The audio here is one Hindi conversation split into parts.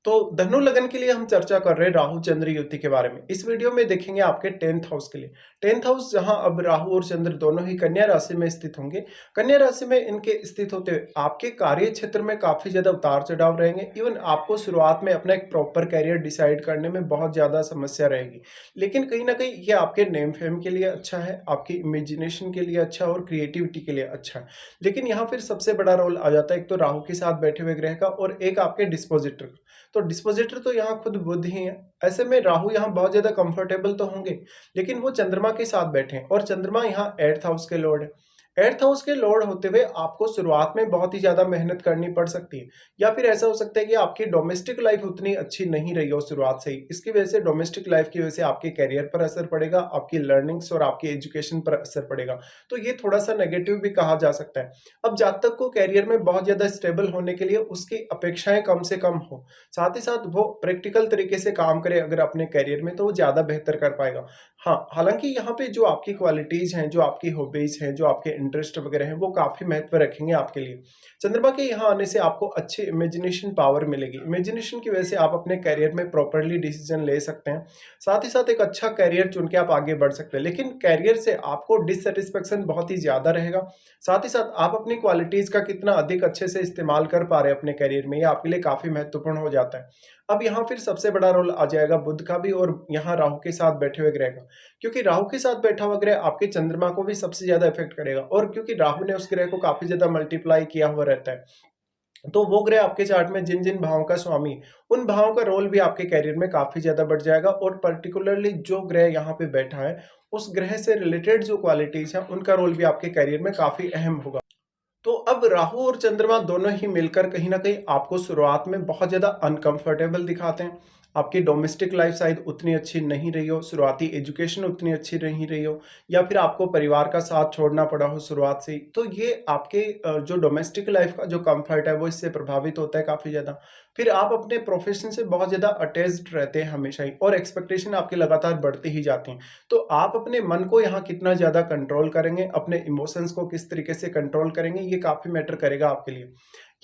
तो धनु लगन के लिए हम चर्चा कर रहे हैं राहु चंद्र युति के बारे में। इस वीडियो में देखेंगे आपके 10th हाउस के लिए। 10th हाउस जहां अब राहु और चंद्र दोनों ही कन्या राशि में स्थित होंगे। कन्या राशि में इनके स्थित होते हुए आपके कार्य क्षेत्र में काफी ज्यादा उतार चढ़ाव रहेंगे। इवन आपको शुरुआत में अपना एक प्रॉपर कैरियर डिसाइड करने में बहुत ज्यादा समस्या रहेगी, लेकिन कहीं ना कहीं ये आपके नेम फेम के लिए अच्छा है, आपकी इमेजिनेशन के लिए अच्छा है और क्रिएटिविटी के लिए अच्छा है। लेकिन यहाँ फिर सबसे बड़ा रोल आ जाता है एक तो राहु के साथ बैठे हुए ग्रह का और एक आपके डिस्पोजिटर। तो डिस्पोजिटर तो यहाँ खुद बुध ही है। ऐसे में राहु यहाँ बहुत ज्यादा कंफर्टेबल तो होंगे, लेकिन वो चंद्रमा के साथ बैठे हैं और चंद्रमा यहाँ 8th हाउस के लॉर्ड है। 8th हाउस के लॉर्ड होते हुए आपको शुरुआत में बहुत ही ज्यादा मेहनत करनी पड़ सकती है, या फिर ऐसा हो सकता है कि आपकी डोमेस्टिक लाइफ उतनी अच्छी नहीं रही हो शुरुआत से ही। इसकी वजह से डोमेस्टिक लाइफ की वजह से आपके कैरियर पर असर पड़ेगा, आपकी लर्निंग्स और आपकी एजुकेशन पर असर पड़ेगा। तो ये थोड़ा सा नेगेटिव भी कहा जा सकता है। अब जातक को कैरियर में बहुत ज्यादा स्टेबल होने के लिए उसकी अपेक्षाएं कम से कम हो, साथ ही साथ वो प्रैक्टिकल तरीके से काम करे अगर अपने कैरियर में, तो वो ज्यादा बेहतर कर पाएगा। हाँ, हालांकि यहाँ पे जो आपकी क्वालिटीज हैं, जो आपकी हॉबीज हैं, जो आपके इंटरेस्ट वगैरह हैं, वो काफी महत्व रखेंगे आपके लिए। चंद्रमा के यहाँ आने से आपको अच्छी इमेजिनेशन पावर मिलेगी। इमेजिनेशन की वजह से आप अपने कैरियर में प्रॉपरली डिसीजन ले सकते हैं, साथ ही साथ एक अच्छा कैरियर चुन के आप आगे बढ़ सकते हैं। लेकिन कैरियर से आपको डिससेटिस्फेक्शन बहुत ही ज्यादा रहेगा। साथ ही साथ आप अपनी क्वालिटीज का कितना अधिक अच्छे से इस्तेमाल कर पा रहे हैं अपने कैरियर में, ये आपके लिए काफी महत्वपूर्ण हो जाता है। अब यहाँ फिर सबसे बड़ा रोल आ जाएगा बुध का भी और यहाँ राहु के साथ बैठे हुए ग्रह का, क्योंकि राहु के साथ बैठा हुआ ग्रह आपके चंद्रमा को भी सबसे ज्यादा इफेक्ट करेगा, और क्योंकि राहु ने उस ग्रह को काफी ज्यादा मल्टीप्लाई किया हुआ रहता है, तो वो ग्रह आपके चार्ट में जिन जिन भावों का स्वामी, उन भावों का रोल भी आपके कैरियर में काफी ज्यादा बढ़ जाएगा। और पर्टिकुलरली जो ग्रह यहाँ पे बैठा है, उस ग्रह से रिलेटेड जो क्वालिटीज हैं, उनका रोल भी आपके कैरियर में काफी अहम होगा। तो अब राहु और चंद्रमा दोनों ही मिलकर कहीं ना कहीं आपको शुरुआत में बहुत ज्यादा अनकंफर्टेबल दिखाते हैं। आपकी डोमेस्टिक लाइफ शायद उतनी अच्छी नहीं रही हो, शुरुआती एजुकेशन उतनी अच्छी नहीं रही हो, या फिर आपको परिवार का साथ छोड़ना पड़ा हो शुरुआत से ही, तो ये आपके जो डोमेस्टिक लाइफ का जो कंफर्ट है वो इससे प्रभावित होता है काफी ज्यादा। फिर आप अपने प्रोफेशन से बहुत ज्यादा अटैच्ड रहते हैं हमेशा ही, और एक्सपेक्टेशन आपकी लगातार बढ़ती ही जाती हैं। तो आप अपने मन को यहाँ कितना ज्यादा कंट्रोल करेंगे, अपने इमोशंस को किस तरीके से कंट्रोल करेंगे, ये काफी मैटर करेगा आपके लिए।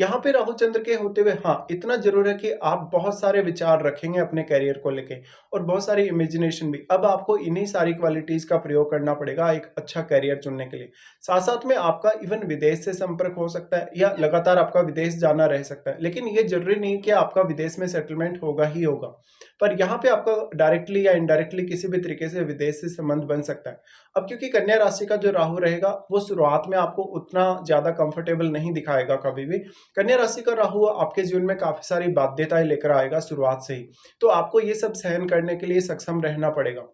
यहाँ पे राहु चंद्र के होते हुए हाँ, इतना जरूर है कि आप बहुत सारे विचार रखेंगे अपने करियर को लेके, और बहुत सारी इमेजिनेशन भी। अब आपको इन्हीं सारी क्वालिटीज का प्रयोग करना पड़ेगा एक अच्छा करियर चुनने के लिए। साथ साथ में आपका इवन विदेश से संपर्क हो सकता है, या लगातार आपका विदेश जाना रह सकता है, लेकिन ये जरूरी नहीं कि आपका विदेश में सेटलमेंट होगा ही होगा। पर यहाँ पे आपका डायरेक्टली या इनडायरेक्टली किसी भी तरीके से विदेश से संबंध बन सकता है। अब क्योंकि कन्या राशि का जो राहु रहेगा, वो शुरुआत में आपको उतना ज्यादा कंफर्टेबल नहीं दिखाएगा कभी भी। कन्या राशि का राहु आपके जीवन में काफी सारी बाध्यताएं लेकर आएगा शुरुआत से ही, तो आपको ये सब सहन करने के लिए सक्षम रहना पड़ेगा।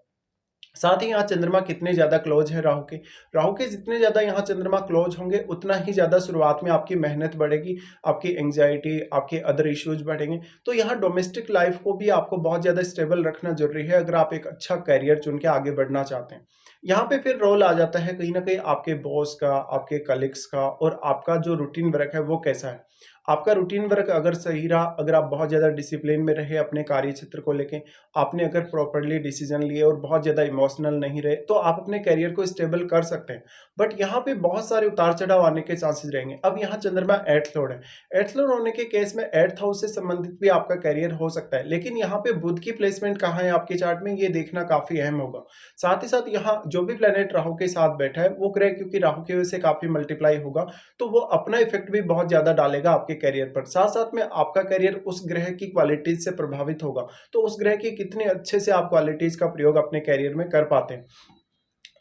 साथ ही यहाँ चंद्रमा कितने ज्यादा क्लोज है राहु के जितने ज्यादा यहाँ चंद्रमा क्लोज होंगे, उतना ही ज्यादा शुरुआत में आपकी मेहनत बढ़ेगी, आपकी एंग्जाइटी, आपके अदर इश्यूज बढ़ेंगे। तो यहाँ डोमेस्टिक लाइफ को भी आपको बहुत ज्यादा स्टेबल रखना जरूरी है अगर आप एक अच्छा कैरियर चुन के आगे बढ़ना चाहते हैं। यहाँ पे फिर रोल आ जाता है कहीं ना कहीं आपके बॉस का, आपके कलीग्स का, और आपका जो रूटीन वर्क है वो कैसा है। आपका रूटीन वर्क अगर सही रहा, अगर आप बहुत ज्यादा डिसिप्लिन में रहे अपने कार्य क्षेत्र को लेके, आपने अगर प्रॉपरली डिसीजन लिए और बहुत ज्यादा इमोशनल नहीं रहे, तो आप अपने करियर को स्टेबल कर सकते हैं। बट यहाँ पे बहुत सारे उतार चढ़ाव आने के चांसेस रहेंगे। अब यहाँ चंद्रमा 8th लॉर्ड है। 8th लॉर्ड होने के केस में 8th हाउस से संबंधित भी आपका करियर हो सकता है, लेकिन यहाँ पे बुध की प्लेसमेंट कहाँ है आपके चार्ट में, ये देखना काफी अहम होगा। साथ ही साथ यहाँ जो भी प्लेनेट राहु के साथ बैठा है, वो ग्रह क्योंकि राहु की वजह से काफी मल्टीप्लाई होगा, तो वो अपना इफेक्ट भी बहुत ज्यादा डालेगा आपके करियर पर। साथ साथ में आपका करियर उस ग्रह की क्वालिटीज से प्रभावित होगा, तो उस ग्रह की कितने अच्छे से आप क्वालिटीज का प्रयोग अपने करियर में कर पाते हैं।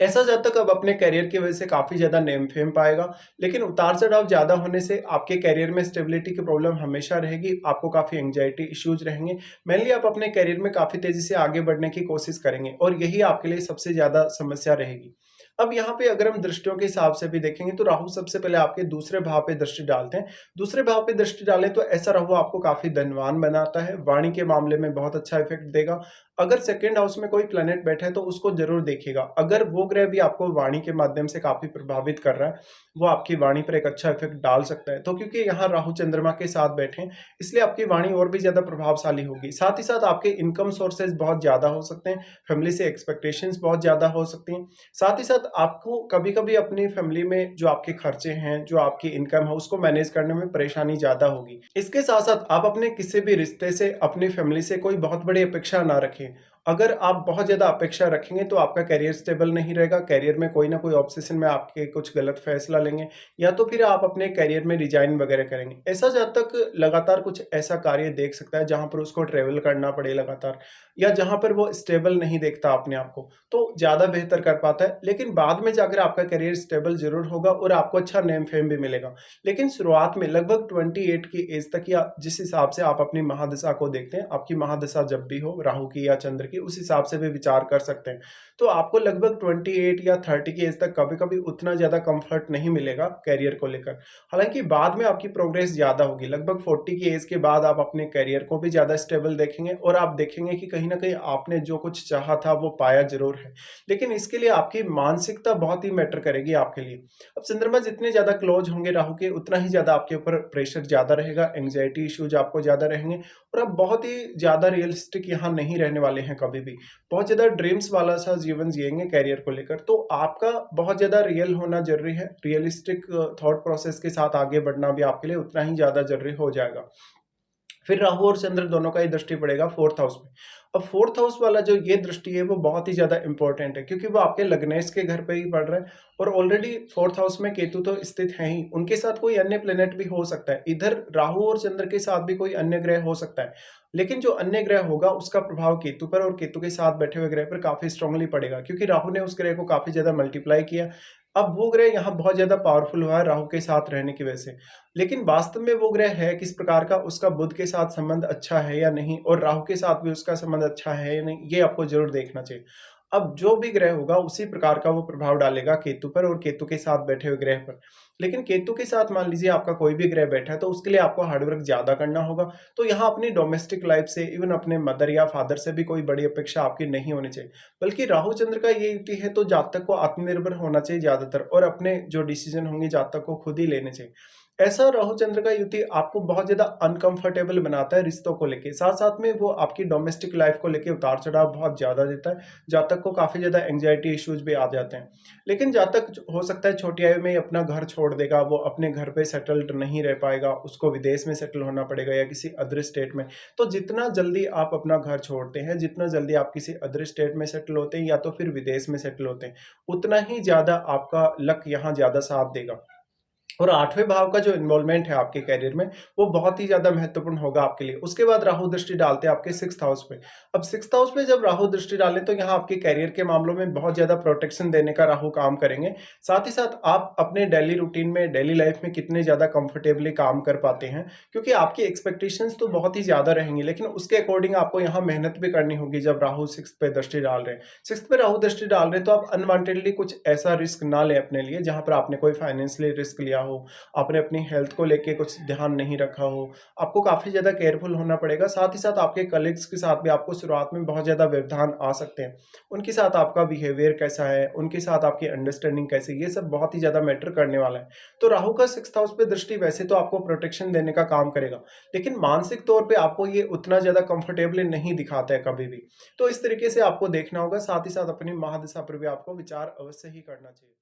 ऐसा जातक अब अपने करियर की वजह से काफी ज्यादा नेम फेम पाएगा, लेकिन उतार चढ़ाव ज्यादा होने से आपके करियर में स्टेबिलिटी की प्रॉब्लम हमेशा रहेगी, आपको काफी एंग्जाइटी इश्यूज रहेंगे। मेनली आप अपने करियर में काफी तेजी से आगे बढ़ने की कोशिश करेंगे, और यही आपके लिए सबसे ज्यादा समस्या रहेगी। अब यहाँ पे अगर हम दृष्टियों के हिसाब से भी देखेंगे, तो राहु सबसे पहले आपके दूसरे भाव पे दृष्टि डालते हैं। दूसरे भाव पे दृष्टि डालें तो ऐसा राहु आपको काफी धनवान बनाता है, वाणी के मामले में बहुत अच्छा इफेक्ट देगा। अगर सेकंड हाउस में कोई प्लेनेट बैठा है तो उसको जरूर देखिएगा। अगर वो ग्रह भी आपको वाणी के माध्यम से काफी प्रभावित कर रहा है, वो आपकी वाणी पर एक अच्छा इफेक्ट डाल सकता है। तो क्योंकि यहाँ राहु चंद्रमा के साथ बैठे हैं, इसलिए आपकी वाणी और भी ज्यादा प्रभावशाली होगी। साथ ही साथ आपके इनकम सोर्सेज बहुत ज्यादा हो सकते हैं, फैमिली से एक्सपेक्टेशंस बहुत ज्यादा हो सकती हैं। साथ ही साथ साथ आपको कभी-कभी अपनी फैमिली में जो आपके खर्चे हैं, जो आपकी इनकम है, उसको मैनेज करने में परेशानी ज़्यादा होगी। इसके साथ-साथ आप अपने किसी भी रिश्ते से, अपनी फैमिली से कोई बहुत बड़ी अपेक्षा ना रखें। अगर आप बहुत ज़्यादा अपेक्षा रखेंगे तो आपका करियर स्टेबल नहीं रहेगा, करियर में कोई ना कोई ऑब्सेशन में आपके कुछ गलत फैसला लेंगे या तो फिर आप अपने करियर में रिज़ाइन वगैरह करेंगे। ऐसा जब तक लगातार कुछ ऐसा कार्य देख सकता है जहाँ पर उसको ट्रैवल करना पड़े लगातार या जहाँ पर वो स्टेबल नहीं देखता अपने आप को, तो ज़्यादा बेहतर कर पाता है। लेकिन बाद में जाकर आपका करियर स्टेबल ज़रूर होगा और आपको अच्छा नेम फेम भी मिलेगा। लेकिन शुरुआत में लगभग 28 की एज तक या जिस हिसाब से आप अपनी महादशा को देखते हैं, आपकी महादशा जब भी हो राहु की या चंद्र की, उस हिसाब से भी विचार कर सकते हैं। तो आपको लगभग 28 या 30 की एज तक कभी-कभी उतना ज़्यादा कम्फर्ट नहीं मिलेगा करियर को लेकर। हालाँकि बाद में आपकी प्रोग्रेस ज़्यादा होगी। लगभग 40 की एज के बाद आप अपने करियर को भी ज़्यादा स्टेबल देखेंगे और आप देखेंगे कि कहीं न कहीं आपने जो कुछ चाहा था वो पाया ज़रूर है। लेकिन इसके लिए आपकी मानसिकता बहुत ही मैटर करेगी आपके लिए। अब चंद्रमा जितने ज़्यादा क्लोज़ होंगे राहु के, उतना ही ज़्यादा आपके ऊपर प्रेशर ज़्यादा रहेगा, एंग्ज़ायटी इश्यूज़ आपको ज़्यादा रहेंगे और आप बहुत ही ज़्यादा रियलिस्टिक यहाँ नहीं रहने वाले हैं कभी भी। बहुत ज़्यादा ड्रीम्स वाला सा जीवन जिएँगे करियर को लेकर, तो आपका बहुत ज़्यादा रियल होना ज़रूरी है। रियलिस्टिक थॉट प्रोसेस के साथ आगे बढ़ना भी आपके लिए उतना ही ज़्यादा ज़रूरी हो जाएगा। फिर राहु और चंद्र दोनों का ही दृष्टि पड़ेगा 4th हाउस में। अब 4th हाउस वाला जो ये दृष्टि है वो बहुत ही ज़्यादा इम्पोर्टेंट है क्योंकि वो आपके लग्नेश के घर पे ही पड़ रहा है और ऑलरेडी 4th हाउस में केतु तो स्थित है ही, उनके साथ कोई अन्य प्लेनेट भी हो सकता है। इधर राहु और चंद्र के साथ भी कोई अन्य ग्रह हो सकता है, लेकिन जो अन्य ग्रह होगा उसका प्रभाव केतु पर और केतु के साथ बैठे हुए ग्रह पर काफ़ी स्ट्रांगली पड़ेगा क्योंकि राहु ने उस ग्रह को काफ़ी ज़्यादा मल्टीप्लाई किया। अब वो ग्रह यहाँ बहुत ज़्यादा पावरफुल हुआ है राहु के साथ रहने की वजह से। लेकिन वास्तव में वो ग्रह है किस प्रकार का, उसका बुध के साथ संबंध अच्छा है या नहीं और राहु के साथ भी उसका संबंध अच्छा है या नहीं, ये आपको ज़रूर देखना चाहिए। अब जो भी ग्रह होगा उसी प्रकार का वो प्रभाव डालेगा केतु पर और केतु के साथ बैठे हुए ग्रह पर। लेकिन केतु के साथ मान लीजिए आपका कोई भी ग्रह बैठा है तो उसके लिए आपको हार्ड वर्क ज़्यादा करना होगा। तो यहाँ अपनी डोमेस्टिक लाइफ से, इवन अपने मदर या फादर से भी कोई बड़ी अपेक्षा आपकी नहीं होनी चाहिए। बल्कि राहु चंद्र का ये युति है तो जातक को आत्मनिर्भर होना चाहिए ज़्यादातर और अपने जो डिसीजन होंगे जातक को खुद ही लेने चाहिए। ऐसा राहु चंद्र का युति आपको बहुत ज़्यादा अनकंफर्टेबल बनाता है रिश्तों को लेके। साथ-साथ में वो आपकी डोमेस्टिक लाइफ को लेके उतार-चढ़ाव बहुत ज़्यादा देता है। जातक को काफ़ी ज़्यादा एंग्जायटी इश्यूज़ भी आ जाते हैं। लेकिन जातक हो सकता है छोटी आयु में ही अपना घर छोड़ देगा, वो अपने घर पे सेटल्ड नहीं रह पाएगा, उसको विदेश में सेटल होना पड़ेगा या किसी अदर स्टेट में। तो जितना जल्दी आप अपना घर छोड़ते हैं, जितना जल्दी आप किसी अदर स्टेट में सेटल होते हैं या तो फिर विदेश में सेटल होते हैं, उतना ही ज़्यादा आपका लक यहाँ ज़्यादा साथ देगा। और 8वें भाव का जो इन्वॉल्वमेंट है आपके करियर में, वो बहुत ही ज़्यादा महत्वपूर्ण होगा आपके लिए। उसके बाद राहु दृष्टि डालते हैं आपके 6th हाउस पे। अब 6th हाउस पे जब राहु दृष्टि डालें तो यहाँ आपके करियर के मामलों में बहुत ज़्यादा प्रोटेक्शन देने का राहु काम करेंगे। साथ ही साथ आप अपने डेली रूटीन में, डेली लाइफ में कितने ज़्यादा कंफर्टेबली काम कर पाते हैं, क्योंकि आपकी एक्सपेक्टेशंस तो बहुत ही ज़्यादा रहेंगी, लेकिन उसके अकॉर्डिंग आपको यहाँ मेहनत भी करनी होगी जब राहु 6th पे दृष्टि डाल रहे हैं। 6th पे राहु दृष्टि डाल रहे हैं तो आप अनवांटेडली कुछ ऐसा रिस्क ना लें अपने लिए, जहाँ पर आपने कोई फाइनेंशियली रिस्क लिया हो, आपने अपनी हेल्थ को लेके कुछ ध्यान नहीं रखा हो, आपको काफ़ी ज़्यादा केयरफुल होना पड़ेगा। साथ ही साथ आपके कलीग्स के साथ भी आपको शुरुआत में बहुत ज़्यादा व्यवधान आ सकते हैं। उनके साथ आपका बिहेवियर कैसा है, उनके साथ आपकी अंडरस्टैंडिंग कैसी है, ये सब बहुत ही ज़्यादा मैटर करने वाला है। तो राहु का 6th हाउस पे दृष्टि वैसे तो आपको प्रोटेक्शन देने का काम करेगा, लेकिन मानसिक तौर पे आपको ये उतना ज़्यादा कंफर्टेबली नहीं दिखाता है कभी भी। तो इस तरीके से आपको देखना होगा, साथ ही साथ अपनी महादशा पर भी आपको विचार अवश्य ही करना चाहिए।